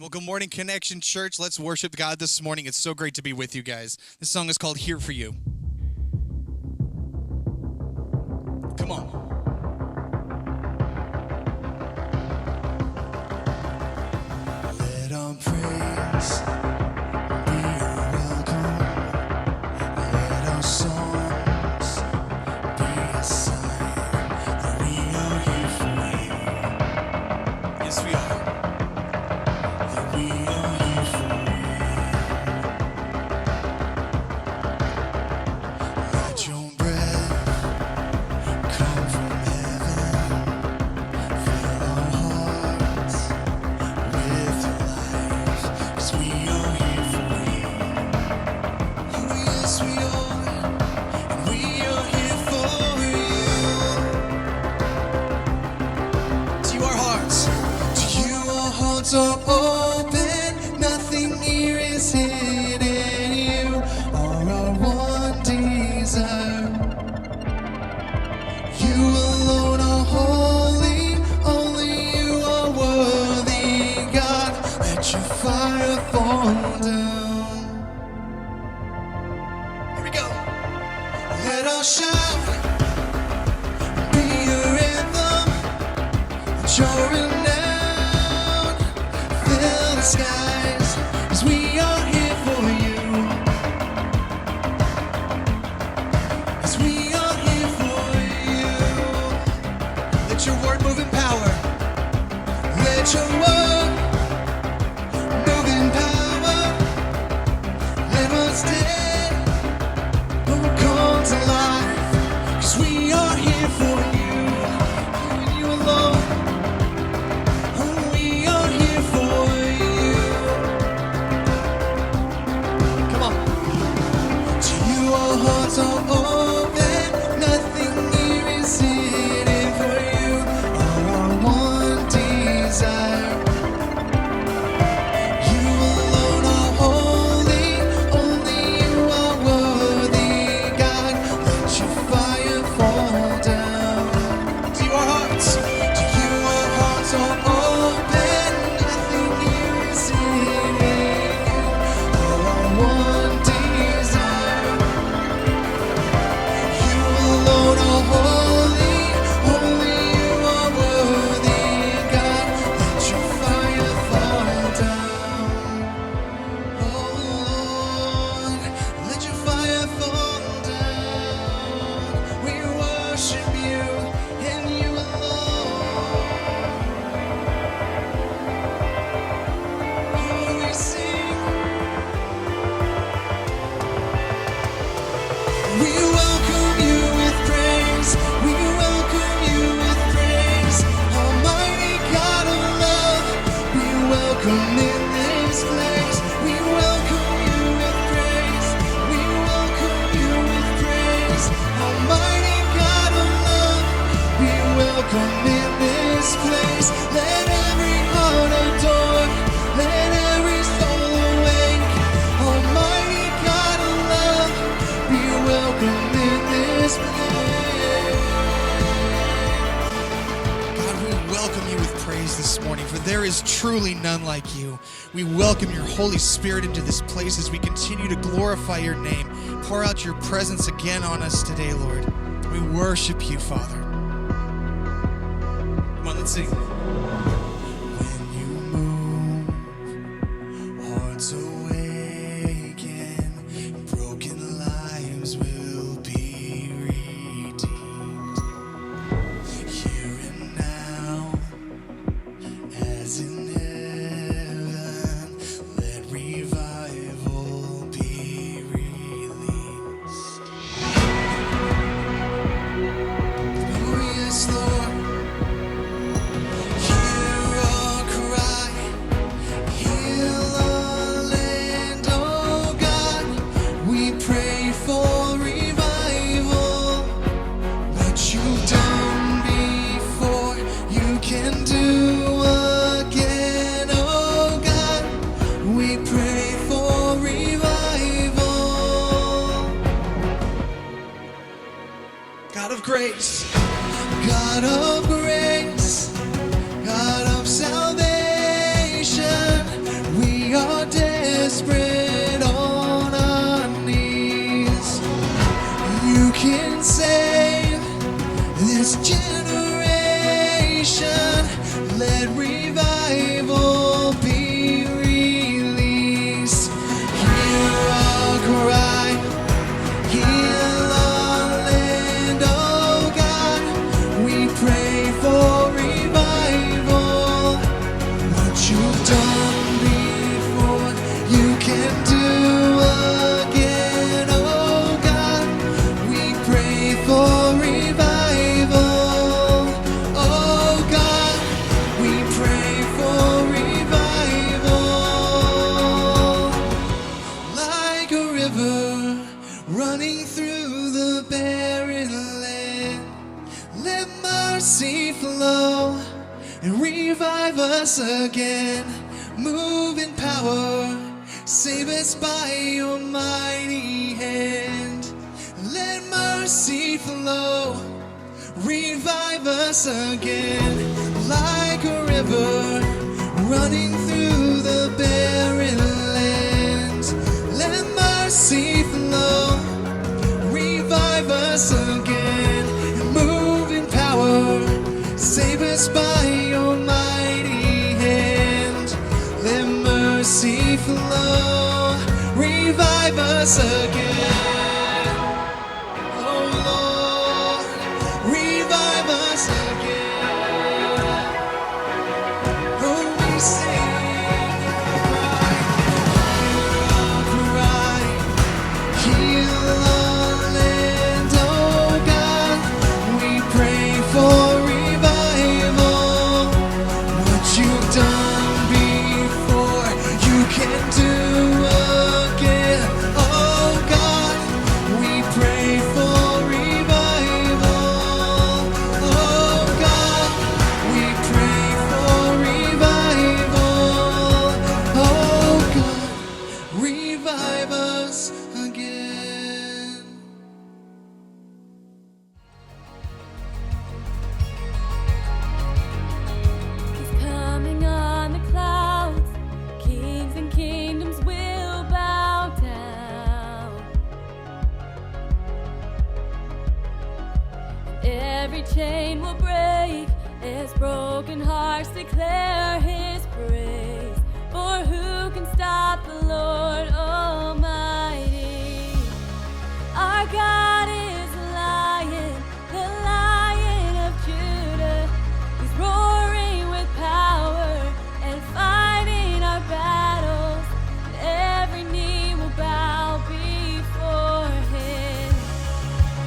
Well, good morning, Connection Church. Let's worship God this morning. It's so great to be with you guys. This song is called Here For You. Come on. Let our praise be your welcome. Let our songs be a sign that we are here for you. Yes, we are. That we are here for you. Let your breath come from heaven. Fill our hearts with your life, 'cause we are here for you. Oh yes, we are, and we are here for you. To our hearts, to you our hearts are open. Nothing here is hidden. You are our one desire. You alone are holy, only you are worthy, God. Let your fire fall down. Here we go. Let our shout be your anthem. Let your renown fill the skies, 'cause we are here for you. 'Cause we are here for you. Let your word move in power. Let your word move in power. Let what's dead come to life. 'Cause we are here for you. And you alone. Oh, we are here for you. Come on. To you our hearts are open. Nothing here is hidden. For you are our one desire. You alone are holy, only you are worthy, God. Let your fire fall down. To our hearts, to you our hearts are open. Nothing here is hidden. You are our one desire. You alone are holy, only you are worthy, God. Let your fire fall down. Oh Lord, let your fire fall down. We worship you and you alone. Oh, we sing. We welcome you with praise. We welcome you with praise. Almighty God of love, we welcome in this place. We welcome you with praise. We welcome you with praise. Almighty God of love, we welcome in this place. Let every heart adore. Let every soul awake. Almighty God of love, be welcome in this place. God, we welcome you with praise this morning, for there is truly none like you. We welcome your Holy Spirit into this place as we continue to glorify your name. Pour out your presence again on us today, Lord. We worship you, Father. Come on, let's sing. When you move, hearts awaken, broken lives will be redeemed. Here and now, as in heaven, let revival be released. Oh yes, Lord. Hear our cry, heal our land, oh God. We pray for revival. What you've done before, you can do again, oh God. We pray for revival. God of grace, God of grace, God of salvation, us again. Move in power, save us by your mighty hand. Let mercy flow, revive us again. Like a river running through the barren land. Let mercy flow, revive us again. Move in power, save us by your mighty hand. Let mercy flow, revive us again. Oh Lord, revive us again. Oh, we sing, cry, heal our land, oh God. We pray for revival. What you've done before, you can do again, oh God. We pray for revival, oh God. We pray for revival, oh God. Revive us again. He's coming on the clouds. Kings and kingdoms will bow down. Every chain will break as broken hearts declare his praise. For who can stop the Lord Almighty? Our God is a lion, the Lion of Judah. He's roaring with power and fighting our battles. And every knee will bow before him.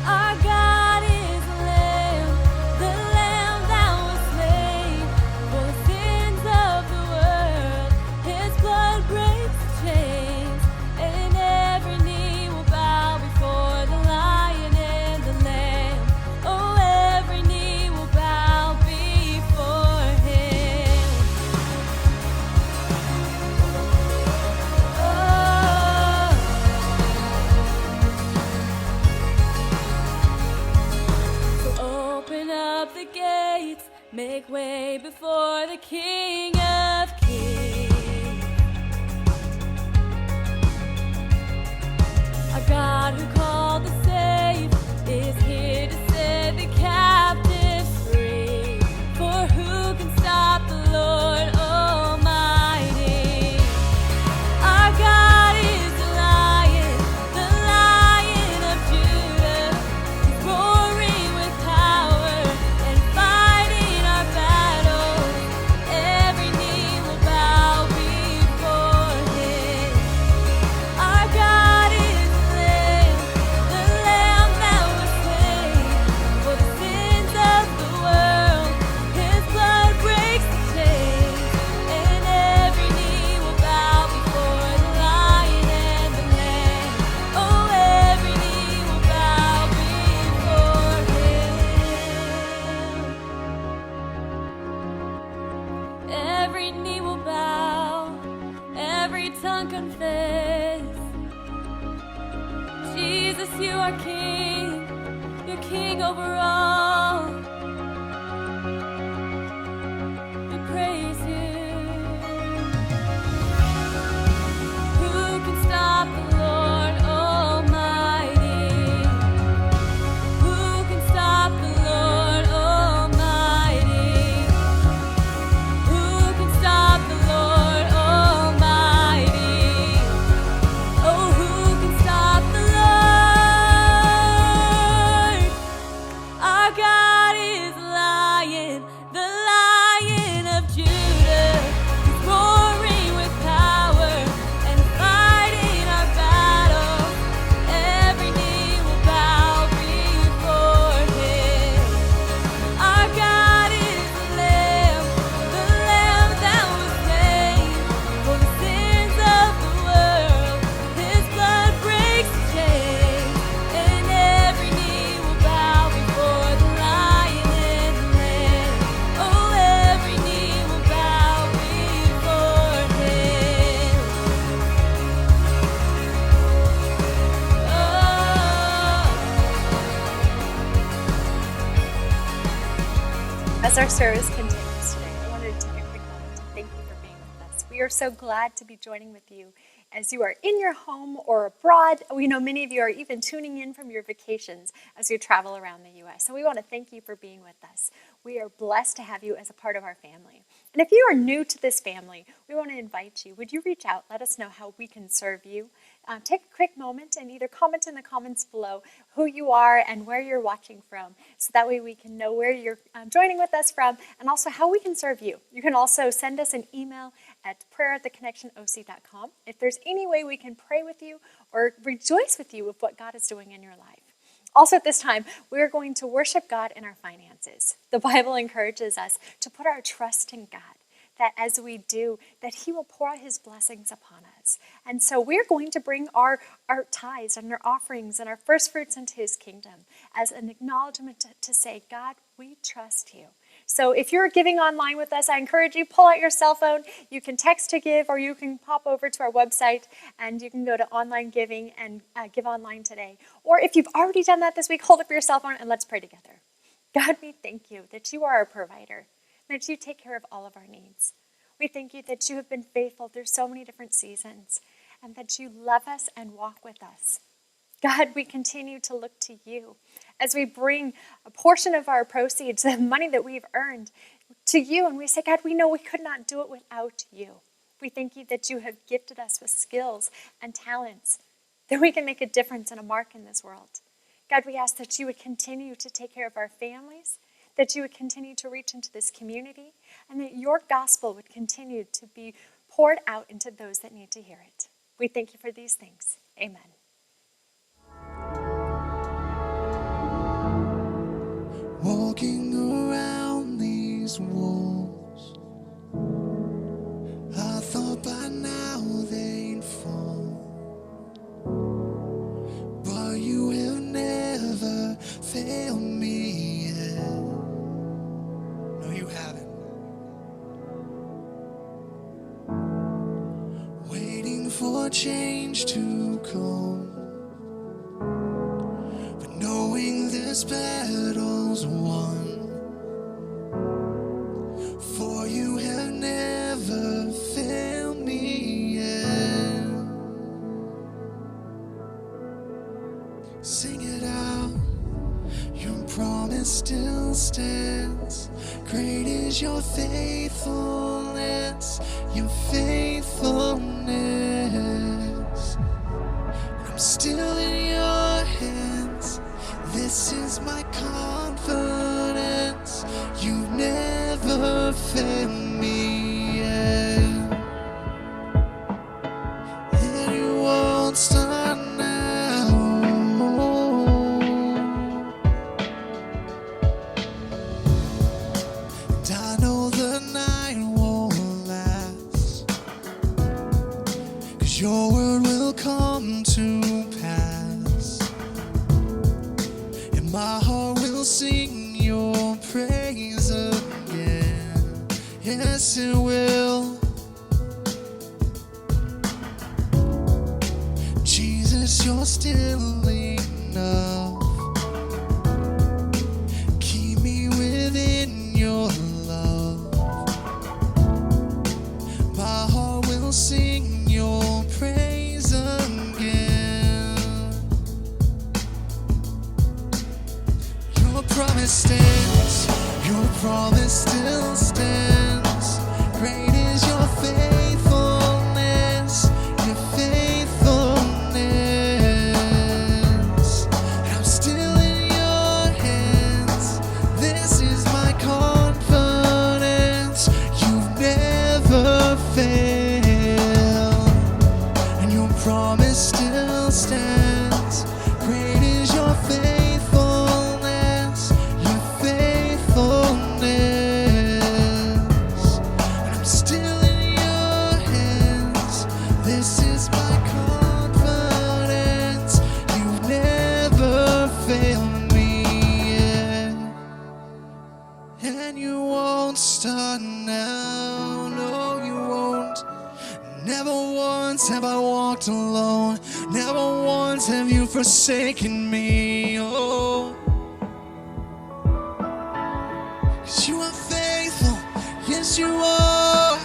Our God is a lamb, the lamb that was slain for the sins of the world. His blood breaks the chains, and every knee will bow before the Lion and the Lamb. Oh, every knee will bow before him. So open up the gates, make way before the King of Kings. Our God who called the saved is here to set the captives free. For who can stop the Lord Almighty? Our God is the Lion of Judah. He's roaring with power and fighting our battles. Every knee will bow before him. Our God is the Lamb that was slain for the sins of the world. His blood breaks the chains, and every knee will bow before the Lion and the Lamb. Oh, every knee will bow before him. Every knee will bow, every tongue confess. Jesus, you are King, you're King over all. We praise you. Who can stop the Lord Almighty? Who can stop the Lord Almighty? Who can stop the Lord Almighty? Oh, who can stop the Lord? Our God As our service continues today, I wanted to take a quick moment to thank you for being with us. We are so glad to be joining with you as you are in your home or abroad. We know many of you are even tuning in from your vacations as you travel around the U.S. So we want to thank you for being with us. We are blessed to have you as a part of our family. And if you are new to this family, we want to invite you. Would you reach out? Let us know how we can serve you. Take a quick moment and either comment in the comments below who you are and where you're watching from, so that way we can know where you're joining with us from and also how we can serve you. You can also send us an email at prayer@theconnectionoc.com if there's any way we can pray with you or rejoice with you with what God is doing in your life. Also at this time, we're going to worship God in our finances. The Bible encourages us to put our trust in God, that as we do, that He will pour out His blessings upon us. And so we're going to bring our tithes and our offerings and our first fruits into His kingdom as an acknowledgement to say, God, we trust You. So if you're giving online with us, I encourage you, pull out your cell phone. You can text to give, or you can pop over to our website and you can go to online giving and give online today. Or if you've already done that this week, hold up your cell phone and let's pray together. God, we thank You that You are our provider, that You take care of all of our needs. We thank You that You have been faithful through so many different seasons and that You love us and walk with us. God, we continue to look to You as we bring a portion of our proceeds, the money that we've earned, to You, and we say, God, we know we could not do it without You. We thank You that You have gifted us with skills and talents, that we can make a difference and a mark in this world. God, we ask that You would continue to take care of our families, that You would continue to reach into this community, and that Your gospel would continue to be poured out into those that need to hear it. We thank You for these things. Amen. Walking around these walls, I thought by now they'd fall, but You have never failed me yet. No, You haven't. Waiting for change to come, but knowing this battle's won. For You have never failed me yet. Sing it out. Your promise still stands. Great is Your faithfulness, Your faithfulness. I'm still in Your hands. This is my confidence. You've never failed me yet. And You won't start now. And I know the night won't last, 'cause Your word will come to pass, and my heart will sing Your praise again. Yes, it will. Jesus, You're still enough. Keep me within Your love. My heart will sing Your praise again. Your promise stands. Your promise still stands. Great is Your faithfulness, Your faithfulness. I'm still in Your hands. This is my confidence. You've never failed, and Your promise still stands. Great is Your faithfulness, Your faithfulness. And I'm still in Your hands. This is my confidence. You've never failed me yet. And You won't start now. No, You won't. Never once have I walked alone. Never once have You forsaken me. Oh, 'cause You are faithful. Yes, you are.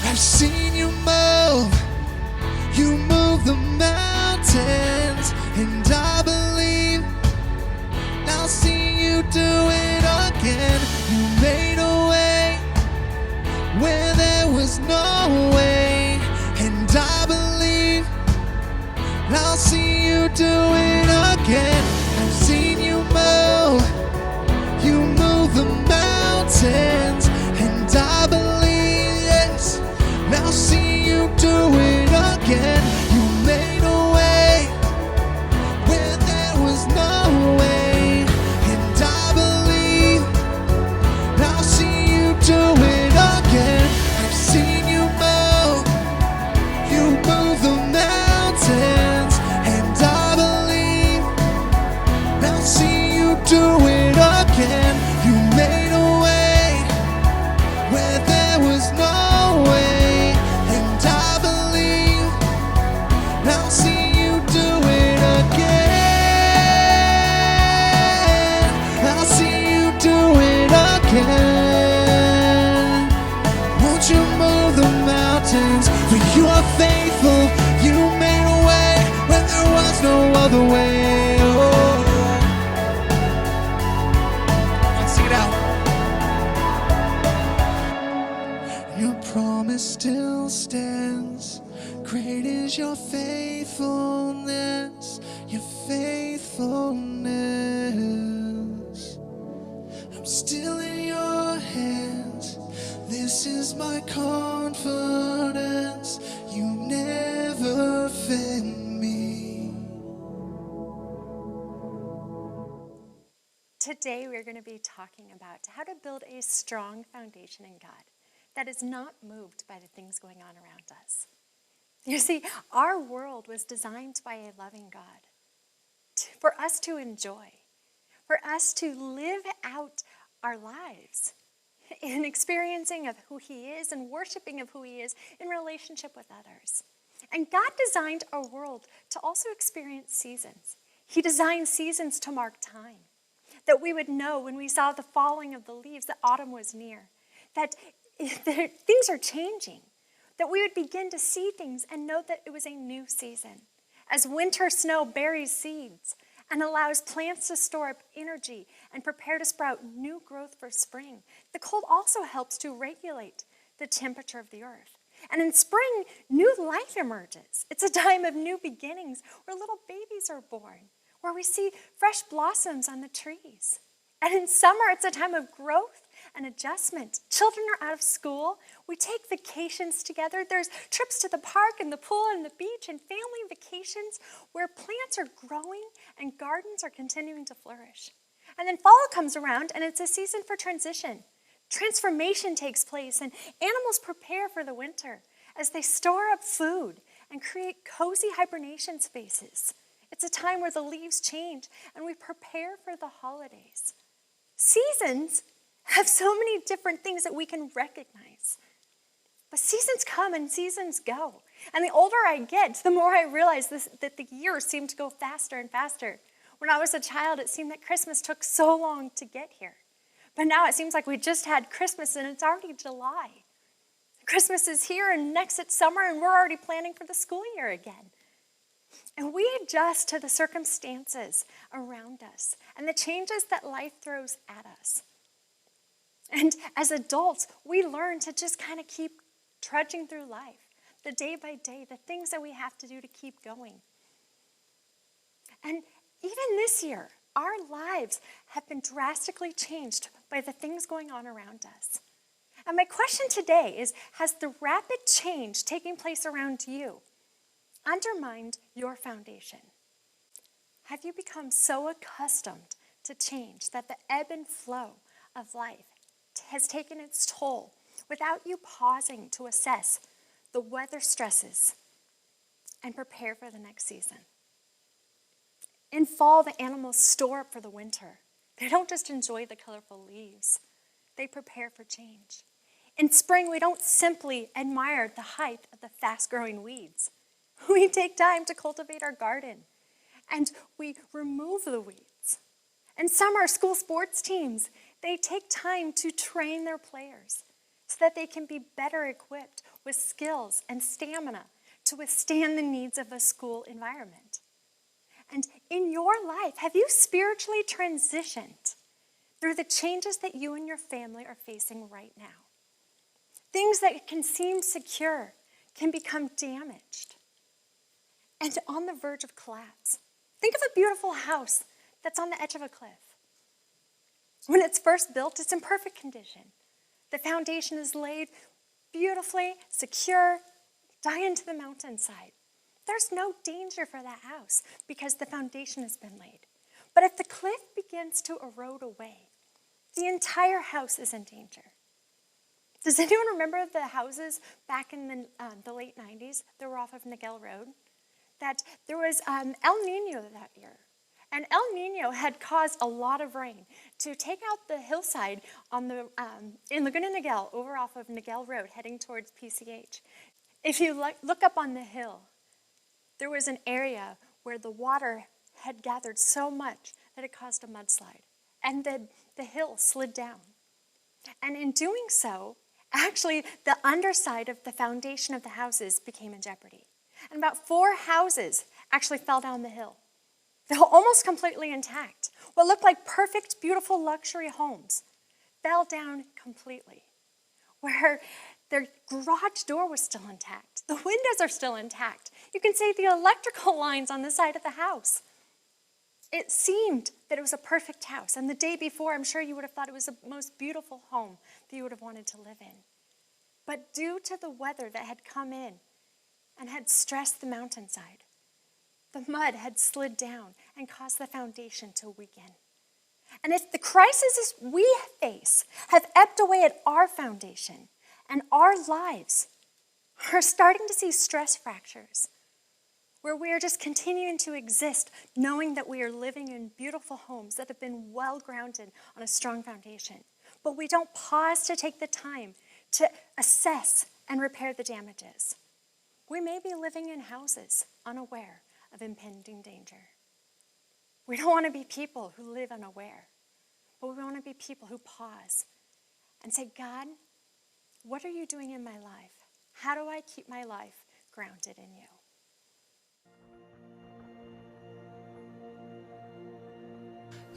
I've seen you move. You move the mountains, and I believe I'll see you do it again. You made a way where there was no way, and I believe I'll see you do it again. I've seen you move. You move the mountains, and I believe, yes, I'll see you do it again. You made a way where there was no way, and I believe I'll see you do it again. I've seen you move. You move the mountains, and I believe I'll see you do it again. You made a way where there was no way, and I believe I'll see you do it again. I'll see you do it again. Won't you move the mountains? For you are faithful. You made a way when there was no other way. Oh. Let's sing it out. Your promise still stands. Great is your faithfulness, your faithfulness. I'm still in your hands. This is my confidence. You never fail me. Today, we're going to be talking about how to build a strong foundation in God that is not moved by the things going on around us. You see, our world was designed by a loving God for us to enjoy, for us to live out our lives in experiencing of who He is and worshiping of who He is in relationship with others. And God designed our world to also experience seasons. He designed seasons to mark time, that we would know when we saw the falling of the leaves that autumn was near, that things are changing, that we would begin to see things and know that it was a new season. As winter snow buries seeds and allows plants to store up energy and prepare to sprout new growth for spring, the cold also helps to regulate the temperature of the earth. And in spring, new life emerges. It's a time of new beginnings where little babies are born, where we see fresh blossoms on the trees. And in summer, it's a time of growth and adjustment. Children are out of school. We take vacations together. There's trips to the park and the pool and the beach and family vacations where plants are growing and gardens are continuing to flourish. And then fall comes around and it's a season for transition. Transformation takes place and animals prepare for the winter as they store up food and create cozy hibernation spaces. It's a time where the leaves change and we prepare for the holidays. Seasons have so many different things that we can recognize. But seasons come and seasons go. And the older I get, the more I realize that the years seem to go faster and faster. When I was a child, it seemed that Christmas took so long to get here. But now it seems like we just had Christmas and it's already July. Christmas is here and next it's summer and we're already planning for the school year again. And we adjust to the circumstances around us and the changes that life throws at us. And as adults, we learn to just kind of keep trudging through life, the day by day, the things that we have to do to keep going. And even this year, our lives have been drastically changed by the things going on around us. And my question today is, has the rapid change taking place around you undermined your foundation? Have you become so accustomed to change that the ebb and flow of life has taken its toll without you pausing to assess the weather stresses and prepare for the next season? In fall, the animals store up for the winter. They don't just enjoy the colorful leaves. They prepare for change. In spring, we don't simply admire the height of the fast-growing weeds. We take time to cultivate our garden, and we remove the weeds. In summer, school sports teams, They take time to train their players so that they can be better equipped with skills and stamina to withstand the needs of a school environment. And in your life, have you spiritually transitioned through the changes that you and your family are facing right now? Things that can seem secure can become damaged and on the verge of collapse. Think of a beautiful house that's on the edge of a cliff. When it's first built, it's in perfect condition. The foundation is laid beautifully, secure, down into the mountainside. There's no danger for that house because the foundation has been laid. But if the cliff begins to erode away, the entire house is in danger. Does anyone remember the houses back in the late 90s that were off of Niguel Road? That there was El Nino that year. And El Nino had caused a lot of rain to take out the hillside on the in Laguna Niguel, over off of Niguel Road, heading towards PCH. If you look up on the hill, there was an area where the water had gathered so much that it caused a mudslide. And the hill slid down. And in doing so, actually, the underside of the foundation of the houses became in jeopardy. And about 4 houses actually fell down the hill. They were almost completely intact. What looked like perfect, beautiful luxury homes fell down completely. Where their garage door was still intact. The windows are still intact. You can see the electrical lines on the side of the house. It seemed that it was a perfect house. And the day before, I'm sure you would have thought it was the most beautiful home that you would have wanted to live in. But due to the weather that had come in and had stressed the mountainside, the mud had slid down and caused the foundation to weaken. And if the crises we face have ebbed away at our foundation and our lives are starting to see stress fractures, where we are just continuing to exist knowing that we are living in beautiful homes that have been well grounded on a strong foundation, but we don't pause to take the time to assess and repair the damages. We may be living in houses unaware of impending danger. We don't want to be people who live unaware, but we want to be people who pause and say, God, what are you doing in my life? How do I keep my life grounded in you?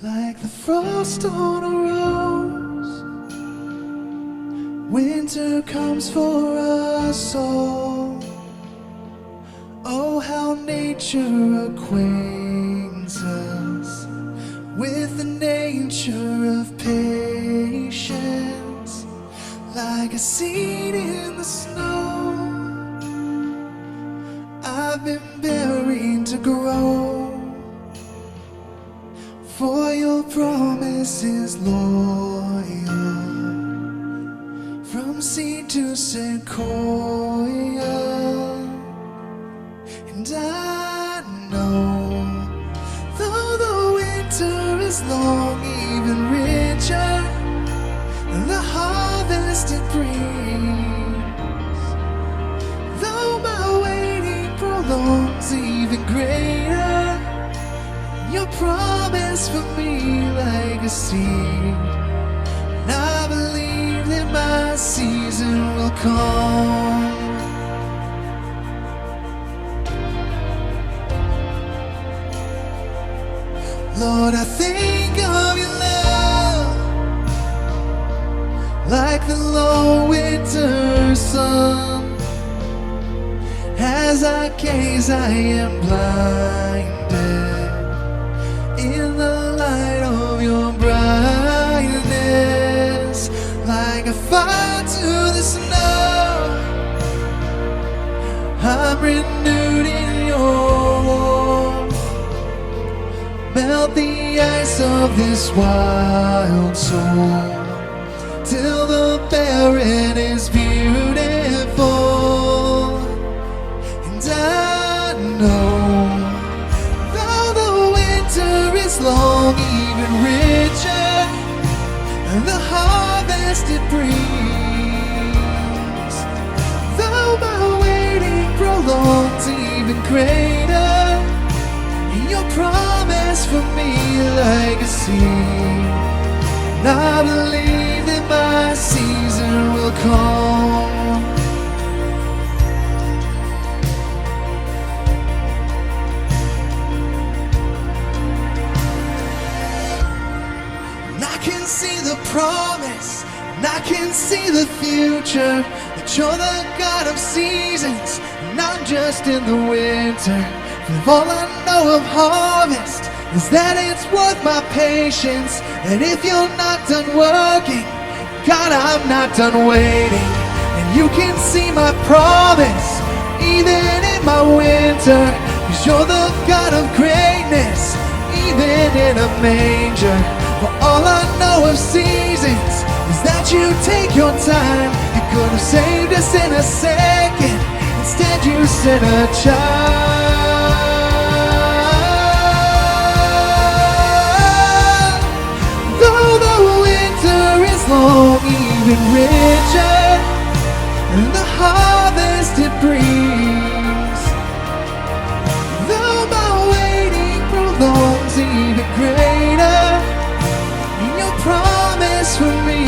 Like the frost on a rose, winter comes for us all. Oh, how nature acquaints us with the nature of patience. Like a seed in the snow, I've been buried to grow. For your promise is loyal, from seed to sequoia. And I know, though the winter is long, even richer than the harvest it brings. Though my waiting prolongs, even greater your promise for me like a seed. And I believe that my season will come. Lord, I think of your love like the low winter sun. As I gaze, I am blinded in the light of your brightness. Like a fire to the snow, I'm renewed in your warmth. Melt the ice of this wild soul till the barren is beautiful. And I know, though the winter is long, even richer than the harvest it brings. Though my waiting prolongs, even greater your promise for me like a seed. And I believe that my season will come. And I can see the promise, and I can see the future, that you're the God of seasons, and I'm just in the winter. And all I know of harvest is that it's worth my patience, and if you're not done working, God, I'm not done waiting. And you can see my promise even in my winter, 'cause you're the God of greatness even in a manger. For all I know of seasons is that you take your time. You could have saved us in a second, instead you sent a child. Though the winter is long, even richer, and the harvest it brings, though my waiting prolongs, even greater, your promise for me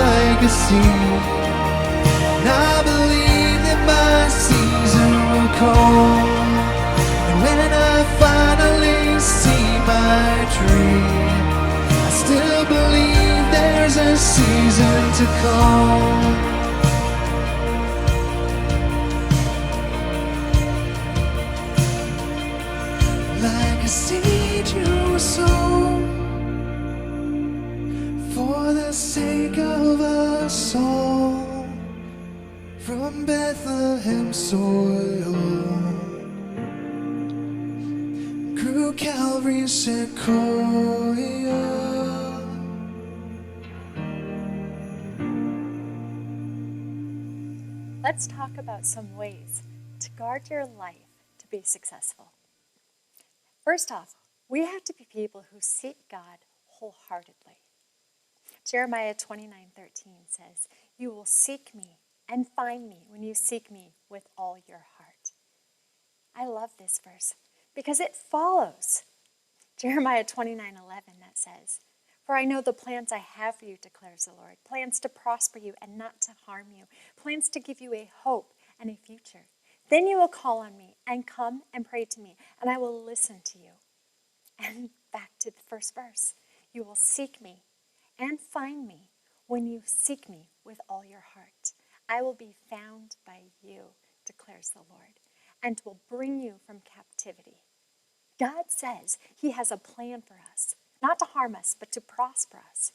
like a seed. And I believe that my season will come, and when I finally see my dream, I still believe there's a season to come. Like a seed you were sown for the sake of a song from Bethlehem soil, grew Calvary's sequoia. Let's talk about some ways to guard your life to be successful. First off, we have to be people who seek God wholeheartedly. Jeremiah 29:13 says, "You will seek me and find me when you seek me with all your heart." I love this verse because it follows Jeremiah 29:11 that says, "For I know the plans I have for you, declares the Lord, plans to prosper you and not to harm you, plans to give you a hope and a future. Then you will call on me and come and pray to me, and I will listen to you." And back to the first verse, "You will seek me and find me when you seek me with all your heart. I will be found by you, declares the Lord, and will bring you from captivity." God says he has a plan for us, not to harm us, but to prosper us,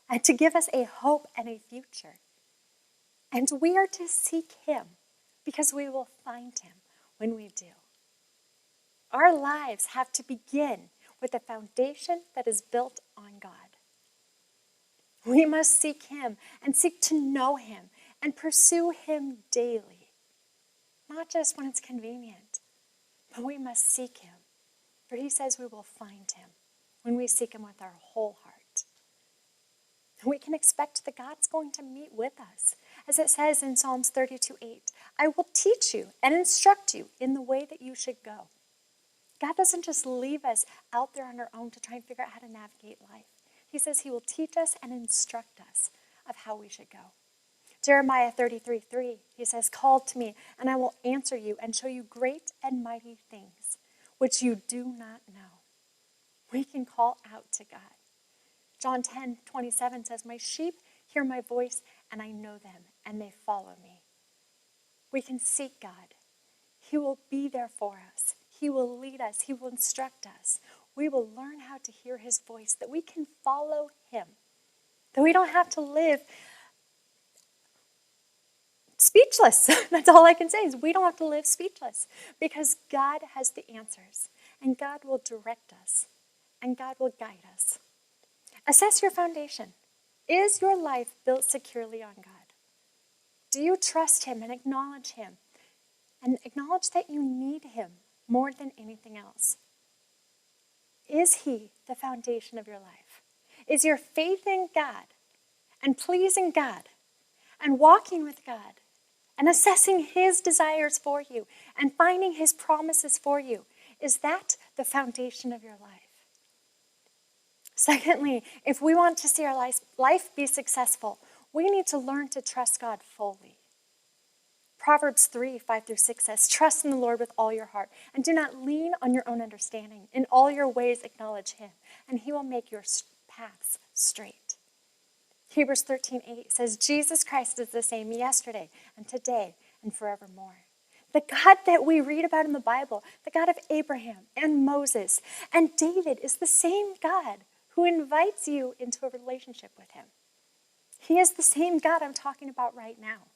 and to give us a hope and a future. And we are to seek him because we will find him when we do. Our lives have to begin with a foundation that is built on God. We must seek him and seek to know him and pursue him daily, not just when it's convenient, but we must seek him. For he says we will find him when we seek him with our whole heart. We can expect that God's going to meet with us. As it says in Psalms 32:8, "I will teach you and instruct you in the way that you should go." God doesn't just leave us out there on our own to try and figure out how to navigate life. He says he will teach us and instruct us of how we should go. Jeremiah 33:3, he says, "Call to me, and I will answer you and show you great and mighty things which you do not know." We can call out to God. John 10:27 says, "My sheep hear my voice, and I know them, and they follow me." We can seek God. He will be there for us. He will lead us. He will instruct us. We will learn how to hear his voice, that we can follow him, that we don't have to live speechless. That's all I can say is we don't have to live speechless, because God has the answers, and God will direct us, and God will guide us. Assess your foundation. Is your life built securely on God? Do you trust him and acknowledge him, and acknowledge that you need him more than anything else? Is he the foundation of your life? Is your faith in God and pleasing God and walking with God and assessing his desires for you and finding his promises for you, is that the foundation of your life? Secondly, if we want to see our life be successful, we need to learn to trust God fully. Proverbs 3:5-6 says, "Trust in the Lord with all your heart, and do not lean on your own understanding. In all your ways acknowledge him, and he will make your paths straight." Hebrews 13:8 says, "Jesus Christ is the same yesterday and today and forevermore." The God that we read about in the Bible, the God of Abraham and Moses and David, is the same God who invites you into a relationship with him. He is the same God I'm talking about right now.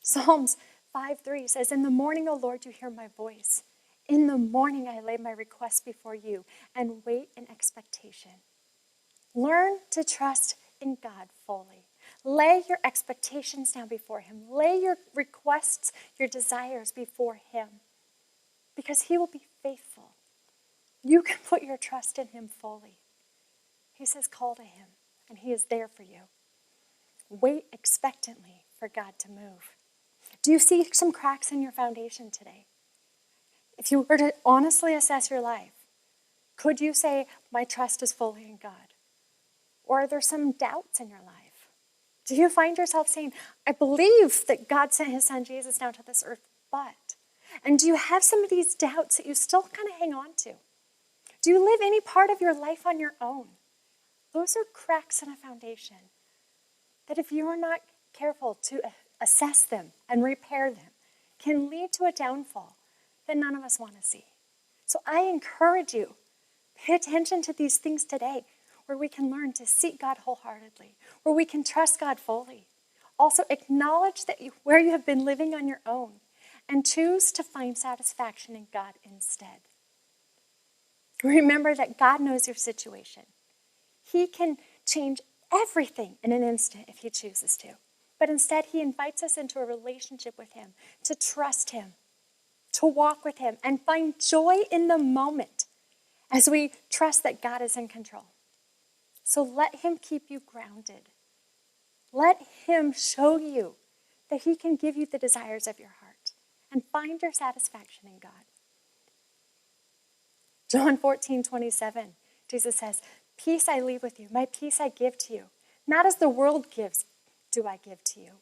Psalms 5:3 says, "In the morning, O Lord, you hear my voice. In the morning I lay my requests before you and wait in expectation." Learn to trust in God fully. Lay your expectations down before him. Lay your requests, your desires before him, because he will be faithful. You can put your trust in him fully. He says, call to him, and he is there for you. Wait expectantly for God to move. Do you see some cracks in your foundation today? If you were to honestly assess your life, could you say, my trust is fully in God? Or are there some doubts in your life? Do you find yourself saying, I believe that God sent his son Jesus down to this earth, but? And do you have some of these doubts that you still kind of hang on to? Do you live any part of your life on your own? Those are cracks in a foundation that if you are not careful to assess them and repair them, can lead to a downfall that none of us want to see. So I encourage you, pay attention to these things today, where we can learn to seek God wholeheartedly, where we can trust God fully. Also acknowledge that where you have been living on your own, and choose to find satisfaction in God instead. Remember that God knows your situation. He can change everything in an instant if he chooses to. But instead, he invites us into a relationship with him, to trust him, to walk with him, and find joy in the moment as we trust that God is in control. So let him keep you grounded. Let him show you that he can give you the desires of your heart, and find your satisfaction in God. John 14:27, Jesus says, "Peace I leave with you, my peace I give to you. Not as the world gives, do I give to you.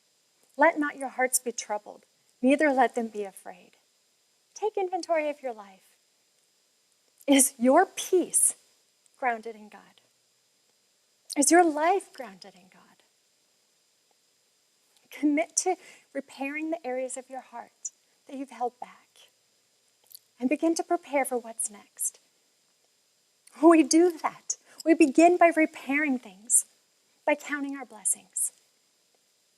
Let not your hearts be troubled, neither let them be afraid." Take inventory of your life. Is your peace grounded in God? Is your life grounded in God? Commit to repairing the areas of your heart that you've held back, and begin to prepare for what's next. When we do that, we begin by repairing things, by counting our blessings,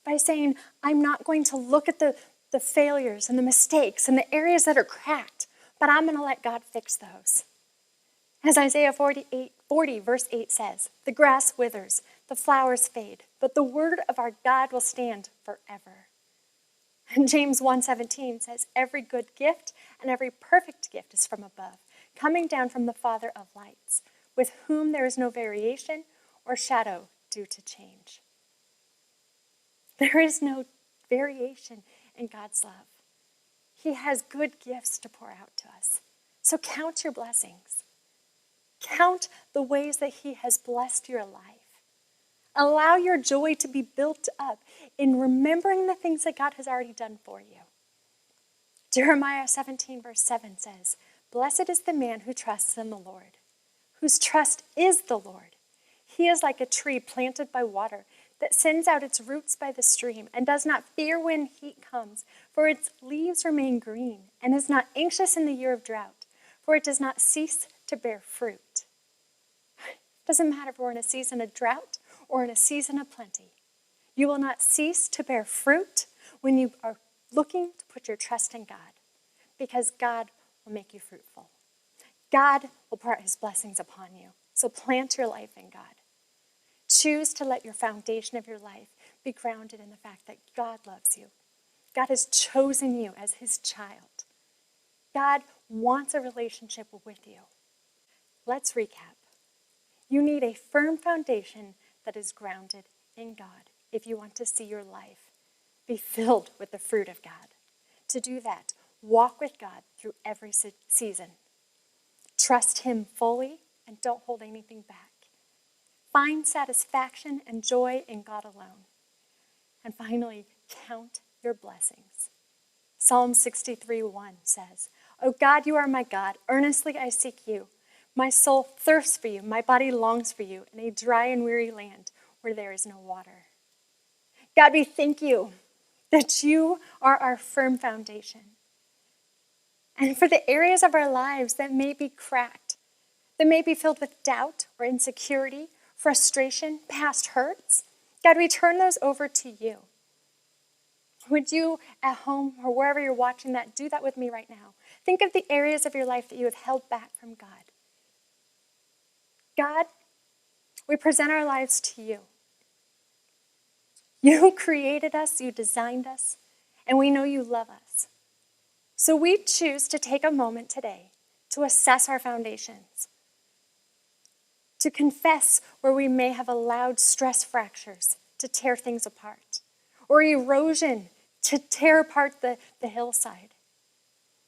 by saying, I'm not going to look at the failures and the mistakes and the areas that are cracked, but I'm going to let God fix those. As Isaiah 40 verse 8 says, "The grass withers, the flowers fade, but the word of our God will stand forever." And James 1:17 says, "Every good gift and every perfect gift is from above, coming down from the Father of lights, with whom there is no variation or shadow due to change." There is no variation in God's love. He has good gifts to pour out to us. So count your blessings. Count the ways that he has blessed your life. Allow your joy to be built up in remembering the things that God has already done for you. Jeremiah 17 verse 7 says, "Blessed is the man who trusts in the Lord, whose trust is the Lord. He is like a tree planted by water that sends out its roots by the stream and does not fear when heat comes, for its leaves remain green, and is not anxious in the year of drought, for it does not cease to bear fruit." It doesn't matter if we're in a season of drought or in a season of plenty. You will not cease to bear fruit when you are looking to put your trust in God, because God will make you fruitful. God will pour out his blessings upon you. So plant your life in God. Choose to let your foundation of your life be grounded in the fact that God loves you. God has chosen you as his child. God wants a relationship with you. Let's recap. You need a firm foundation that is grounded in God if you want to see your life be filled with the fruit of God. To do that, walk with God through every season. Trust him fully and don't hold anything back. Find satisfaction and joy in God alone. And finally, count your blessings. Psalm 63:1 says, "O God, you are my God. Earnestly I seek you. My soul thirsts for you. My body longs for you in a dry and weary land where there is no water." God, we thank you that you are our firm foundation. And for the areas of our lives that may be cracked, that may be filled with doubt or insecurity, frustration, past hurts, God, we turn those over to you. Would you at home or wherever you're watching that, do that with me right now? Think of the areas of your life that you have held back from God. God, we present our lives to you. You created us, you designed us, and we know you love us. So we choose to take a moment today to assess our foundations, to confess where we may have allowed stress fractures to tear things apart, or erosion to tear apart the hillside.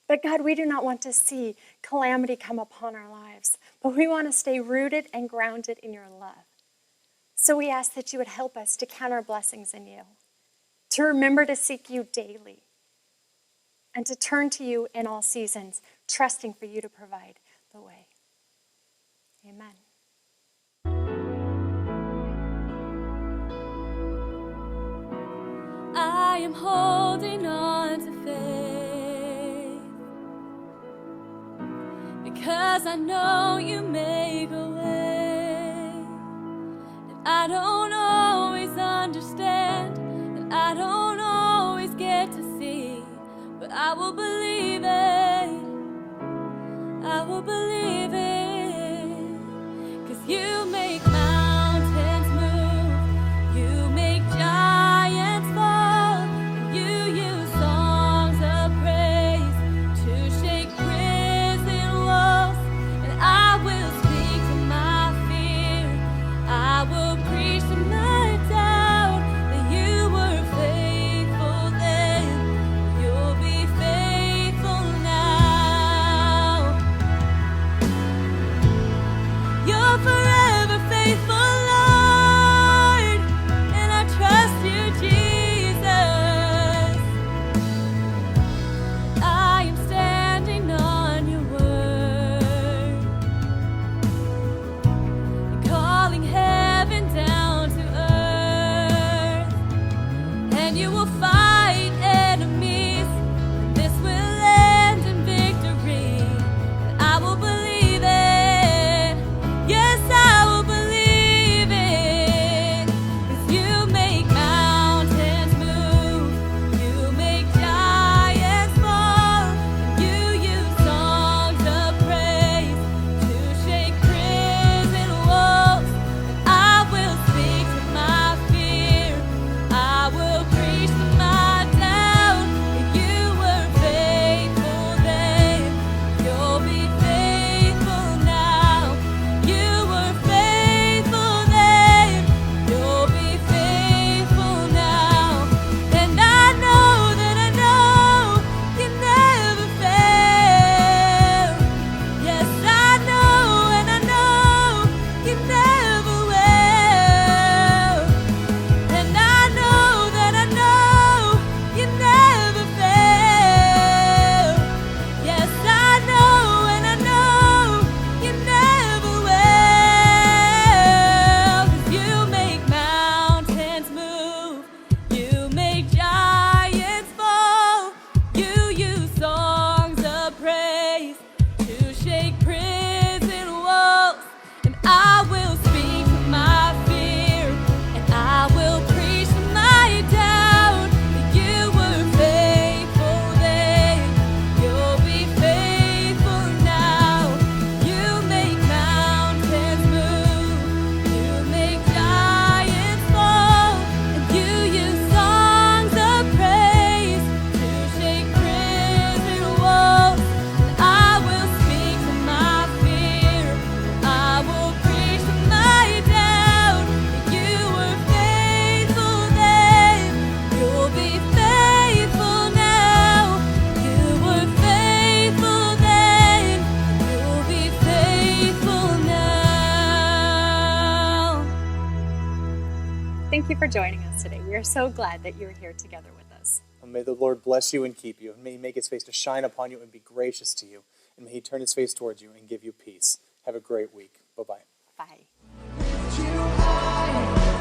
But God, we do not want to see calamity come upon our lives, but we want to stay rooted and grounded in your love. So we ask that you would help us to count our blessings in you, to remember to seek you daily, and to turn to you in all seasons, trusting for you to provide the way. Amen. I am holding on to faith because I know you make a way that I don't always understand, and I don't always get to see, but I will believe it. I will believe it, 'cause you make mountains move, you make giants fall, and you use songs of praise to shake prison walls. And I will speak to my fear, I will preach to my doubt that you were faithful then, you'll be faithful now. for joining us today. We are so glad that you're here together with us. And may the Lord bless you and keep you, and may he make his face to shine upon you and be gracious to you, and may he turn his face towards you and give you peace. Have a great week. Bye-bye. Bye. Lift you high.